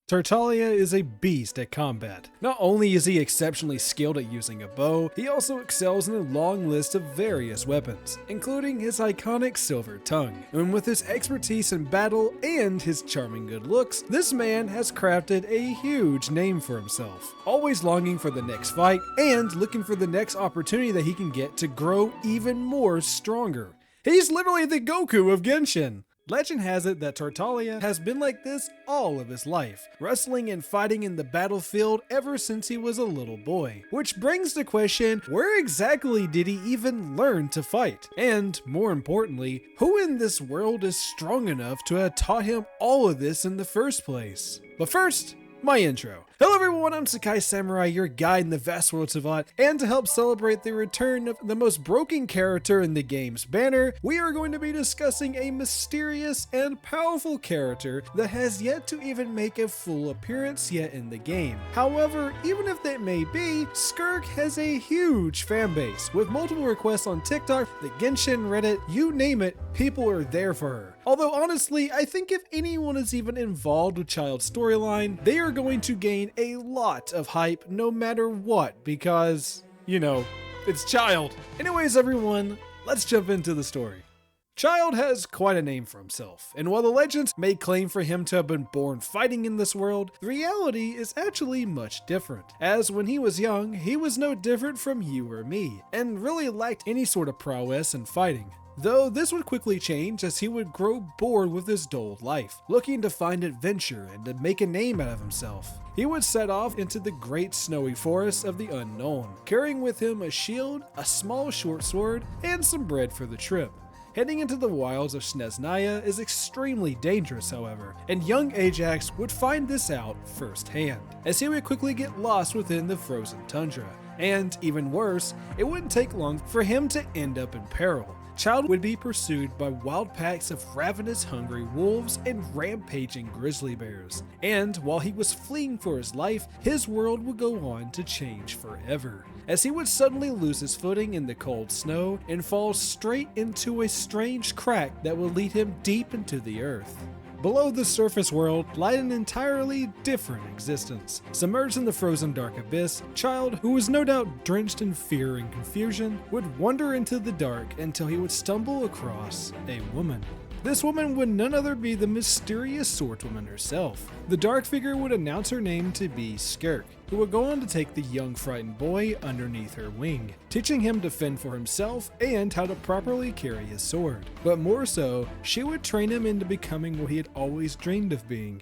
Tartaglia is a beast at combat. Not only is he exceptionally skilled at using a bow, he also excels in a long list of various weapons, including his iconic silver tongue. And with his expertise in battle and his charming good looks, this man has crafted a huge name for himself, always longing for the next fight and looking for the next opportunity that he can get to grow even more stronger. He's literally the Goku of Genshin. Legend has it that Tartaglia has been like this all of his life, wrestling and fighting in the battlefield ever since he was a little boy. Which brings the question, where exactly did he even learn to fight? And more importantly, who in this world is strong enough to have taught him all of this in the first place? But first, my intro. Hello everyone, I'm Sakai Samurai, your guide in the vast world Savant, and to help celebrate the return of the most broken character in the game's banner, we are going to be discussing a mysterious and powerful character that has yet to even make a full appearance yet in the game. However, even if that may be, Skirk has a huge fan base, with multiple requests on TikTok, the Genshin, Reddit, you name it, people are there for her. Although honestly, I think if anyone is even involved with Childe's storyline, they are going to gain a lot of hype no matter what, because, you know, it's Childe. Anyways everyone, let's jump into the story. Childe has quite a name for himself, and while the legends may claim for him to have been born fighting in this world, the reality is actually much different, as when he was young, he was no different from you or me, and really lacked any sort of prowess in fighting. Though this would quickly change as he would grow bored with his dull life, looking to find adventure and to make a name out of himself. He would set off into the great snowy forests of the unknown, carrying with him a shield, a small short sword, and some bread for the trip. Heading into the wilds of Snezhnaya is extremely dangerous, however, and young Ajax would find this out firsthand, as he would quickly get lost within the frozen tundra. And even worse, it wouldn't take long for him to end up in peril. Childe would be pursued by wild packs of ravenous hungry wolves and rampaging grizzly bears. And while he was fleeing for his life, his world would go on to change forever, as he would suddenly lose his footing in the cold snow and fall straight into a strange crack that would lead him deep into the earth. Below the surface world lied an entirely different existence. Submerged in the frozen dark abyss, Childe, who was no doubt drenched in fear and confusion, would wander into the dark until he would stumble across a woman. This woman would none other be the mysterious swordswoman herself. The dark figure would announce her name to be Skirk, who would go on to take the young frightened boy underneath her wing, teaching him to fend for himself and how to properly carry his sword. But more so, she would train him into becoming what he had always dreamed of being,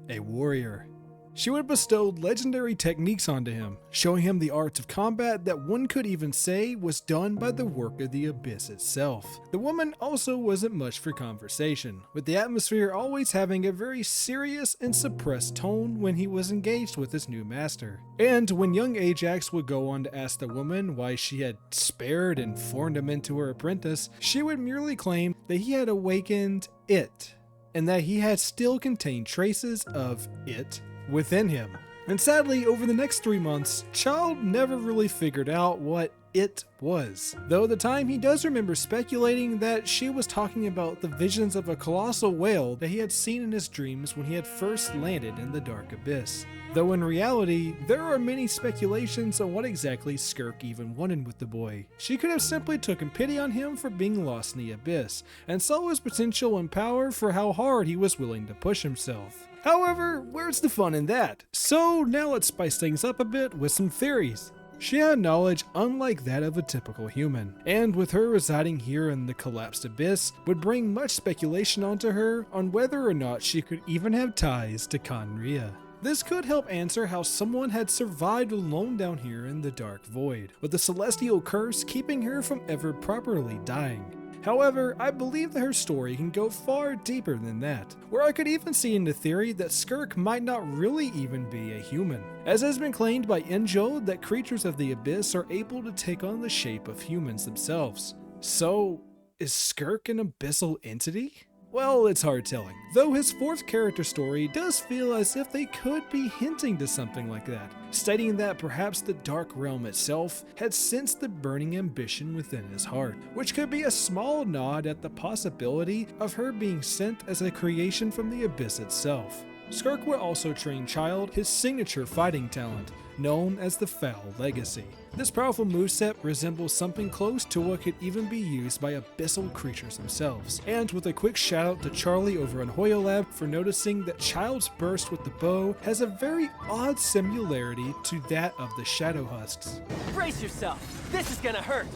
a warrior. She would bestow legendary techniques onto him, showing him the arts of combat that one could even say was done by the work of the Abyss itself. The woman also wasn't much for conversation, with the atmosphere always having a very serious and suppressed tone when he was engaged with his new master. And when young Ajax would go on to ask the woman why she had spared and formed him into her apprentice, she would merely claim that he had awakened it, and that he had still contained traces of it within him. And sadly, over the next 3 months, Childe never really figured out what it was. Though at the time he does remember speculating that she was talking about the visions of a colossal whale that he had seen in his dreams when he had first landed in the dark abyss. Though in reality, there are many speculations on what exactly Skirk even wanted with the boy. She could have simply taken pity on him for being lost in the abyss, and saw his potential and power for how hard he was willing to push himself. However, where's the fun in that? So now let's spice things up a bit with some theories. She had knowledge unlike that of a typical human, and with her residing here in the collapsed abyss, would bring much speculation onto her on whether or not she could even have ties to Khaenri'ah. This could help answer how someone had survived alone down here in the dark void, with the celestial curse keeping her from ever properly dying. However, I believe that her story can go far deeper than that, where I could even see in the theory that Skirk might not really even be a human, as has been claimed by Enjo that creatures of the Abyss are able to take on the shape of humans themselves. So, is Skirk an abyssal entity? Well, it's hard telling, though his fourth character story does feel as if they could be hinting to something like that, stating that perhaps the Dark Realm itself had sensed the burning ambition within his heart, which could be a small nod at the possibility of her being sent as a creation from the Abyss itself. Skirk would also train Childe his signature fighting talent, known as the Foul Legacy. This powerful moveset resembles something close to what could even be used by abyssal creatures themselves. And with a quick shout out to Charlie over on Mihoyo Lab for noticing that Childe's burst with the bow has a very odd similarity to that of the Shadow Husks. Brace yourself, this is gonna hurt!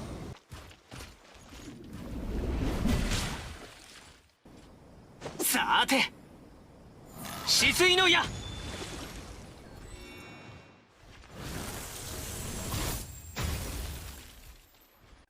Saate! Shisui no ya!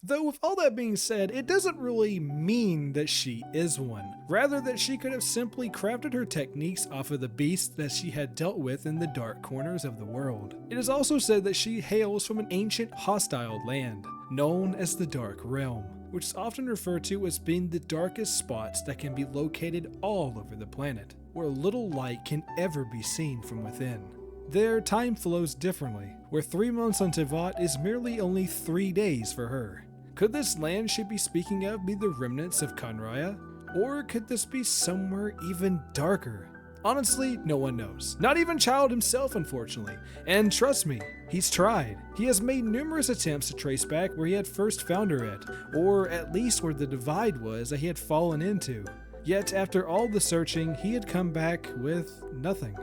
Though with all that being said, it doesn't really mean that she is one. Rather that she could have simply crafted her techniques off of the beasts that she had dealt with in the dark corners of the world. It is also said that she hails from an ancient hostile land, known as the Dark Realm, which is often referred to as being the darkest spots that can be located all over the planet, where little light can ever be seen from within. There, time flows differently, where 3 months on Tevat is merely only 3 days for her. Could this land she be speaking of be the remnants of Kanraya? Or could this be somewhere even darker? Honestly, no one knows. Not even Childe himself, unfortunately. And trust me, he's tried. He has made numerous attempts to trace back where he had first found her at, or at least where the divide was that he had fallen into. Yet after all the searching, he had come back with nothing.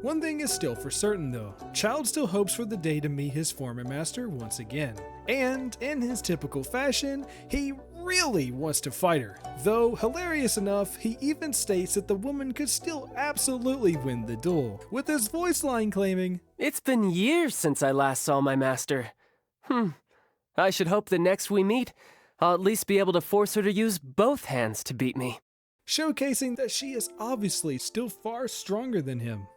One thing is still for certain though, Childe still hopes for the day to meet his former master once again. And in his typical fashion, he really wants to fight her. Though hilarious enough, he even states that the woman could still absolutely win the duel, with his voice line claiming, It's been years since I last saw my master. I should hope the next we meet, I'll at least be able to force her to use both hands to beat me. Showcasing that she is obviously still far stronger than him.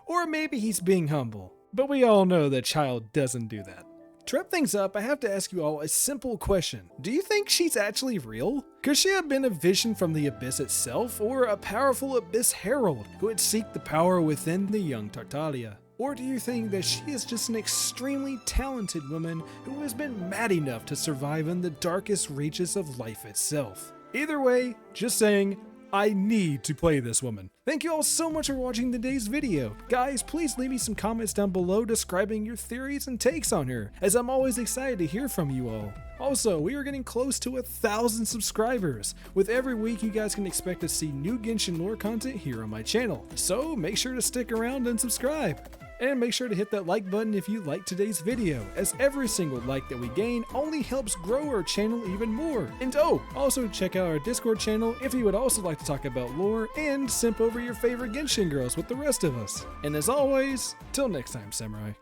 Or maybe he's being humble, but we all know that Childe doesn't do that. To wrap things up, I have to ask you all a simple question. Do you think she's actually real? Could she have been a vision from the Abyss itself, or a powerful Abyss Herald who would seek the power within the young Tartaglia? Or do you think that she is just an extremely talented woman who has been mad enough to survive in the darkest reaches of life itself? Either way, just saying, I need to play this woman. Thank you all so much for watching today's video. Guys, please leave me some comments down below describing your theories and takes on her, as I'm always excited to hear from you all. Also, we are getting close to 1,000 subscribers. With every week, you guys can expect to see new Genshin lore content here on my channel. So make sure to stick around and subscribe. And make sure to hit that like button if you liked today's video, as every single like that we gain only helps grow our channel even more. And also check out our Discord channel if you would also like to talk about lore and simp over your favorite Genshin girls with the rest of us. And as always, till next time, Samurai.